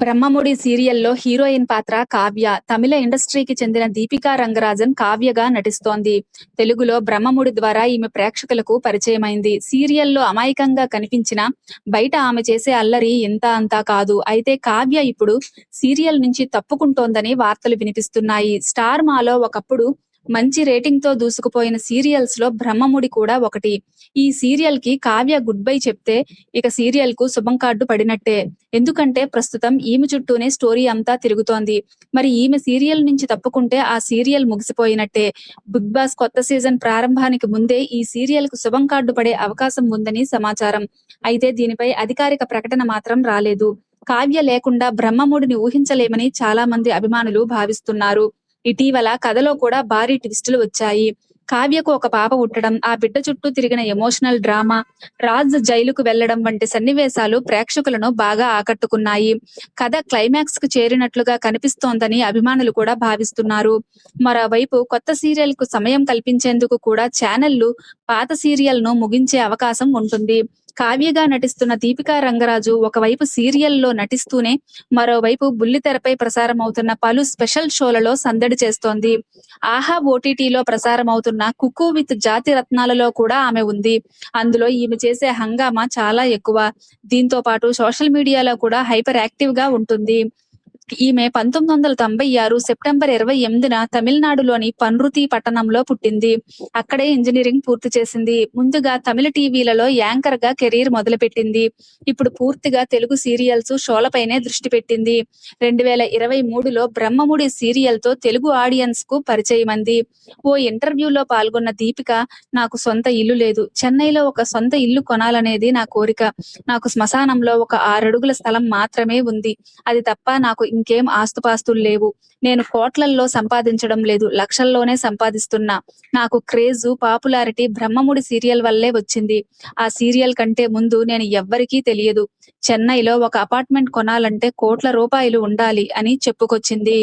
బ్రహ్మముడి సీరియల్లో హీరోయిన్ పాత్ర కావ్య. తమిళ ఇండస్ట్రీకి చెందిన దీపికా రంగరాజన్ కావ్యగా నటిస్తోంది. తెలుగులో బ్రహ్మముడి ద్వారా ఈమె ప్రేక్షకులకు పరిచయమైంది. సీరియల్లో అమాయకంగా కనిపించినా బయట ఆమె చేసే అల్లరి ఇంతా అంతా కాదు. అయితే కావ్య ఇప్పుడు సీరియల్ నుంచి తప్పుకుంటోందని వార్తలు వినిపిస్తున్నాయి. స్టార్ మాలో ఒకప్పుడు మంచి రేటింగ్ తో దూసుకుపోయిన సీరియల్స్ లో బ్రహ్మముడి కూడా ఒకటి. ఈ సీరియల్ కి కావ్య గుడ్ బై చెప్తే ఇక సీరియల్ కు శుభం కార్డు పడినట్టే. ఎందుకంటే ప్రస్తుతం ఈమె చుట్టూనే స్టోరీ అంతా తిరుగుతోంది. మరి ఈమె సీరియల్ నుంచి తప్పుకుంటే ఆ సీరియల్ ముగిసిపోయినట్టే. బిగ్ బాస్ కొత్త సీజన్ ప్రారంభానికి ముందే ఈ సీరియల్ కు శుభం కార్డు పడే అవకాశం ఉందని సమాచారం. అయితే దీనిపై అధికారిక ప్రకటన మాత్రం రాలేదు. కావ్య లేకుండా బ్రహ్మముడిని ఊహించలేమని చాలా మంది అభిమానులు భావిస్తున్నారు. ఇటీవల కథలో కూడా భారీ ట్విస్టులు వచ్చాయి. కావ్యకు ఒక పాప పుట్టడం, ఆ బిడ్డ చుట్టూ తిరిగిన ఎమోషనల్ డ్రామా, రాజ్ జైలుకు వెళ్లడం వంటి సన్నివేశాలు ప్రేక్షకులను బాగా ఆకట్టుకున్నాయి. కథ క్లైమాక్స్ కు చేరినట్లుగా కనిపిస్తోందని అభిమానులు కూడా భావిస్తున్నారు. మరోవైపు కొత్త సీరియల్ కు సమయం కల్పించేందుకు కూడా ఛానళ్లు పాత సీరియల్ ను ముగించే అవకాశం ఉంటుంది. కావ్యగా నటిస్తున్న దీపికా రంగరాజు ఒకవైపు సీరియల్లో నటిస్తూనే మరోవైపు బుల్లితెరపై ప్రసారమవుతున్న పలు స్పెషల్ షోలలో సందడి చేస్తోంది. ఆహా ఓటీటీలో ప్రసారమవుతున్న కుకు విత్ జాతి రత్నాలలో కూడా ఆమె ఉంది. అందులో ఈమె చేసే హంగామా చాలా ఎక్కువ. దీంతో పాటు సోషల్ మీడియాలో కూడా హైపర్ యాక్టివ్ గా ఉంటుంది. ఈమె 1996 సెప్టెంబర్ 28న తమిళనాడులోని పన్రుతి పట్టణంలో పుట్టింది. అక్కడే ఇంజనీరింగ్ పూర్తి చేసింది. ముందుగా తమిళ టీవీలలో యాంకర్ గా కెరీర్ మొదలుపెట్టింది. ఇప్పుడు పూర్తిగా తెలుగు సీరియల్స్, షోలపైనే దృష్టి పెట్టింది. 2023లో బ్రహ్మముడి సీరియల్ తో తెలుగు ఆడియన్స్ కు పరిచయమంది. ఓ ఇంటర్వ్యూలో పాల్గొన్న దీపిక, నాకు సొంత ఇల్లు లేదు. చెన్నైలో ఒక సొంత ఇల్లు కొనాలనేది నా కోరిక. నాకు శ్మశానంలో ఒక 6 అడుగుల స్థలం మాత్రమే ఉంది. అది తప్ప నాకు ఇంకేం ఆస్తుపాస్తులు లేవు. నేను కోట్లల్లో సంపాదించడం లేదు, లక్షల్లోనే సంపాదిస్తున్నా. నాకు క్రేజు, పాపులారిటీ బ్రహ్మముడి సీరియల్ వల్లే వచ్చింది. ఆ సీరియల్ కంటే ముందు నేను ఎవ్వరికీ తెలియదు. చెన్నైలో ఒక అపార్ట్మెంట్ కొనాలంటే కోట్ల రూపాయలు ఉండాలి అని చెప్పుకొచ్చింది.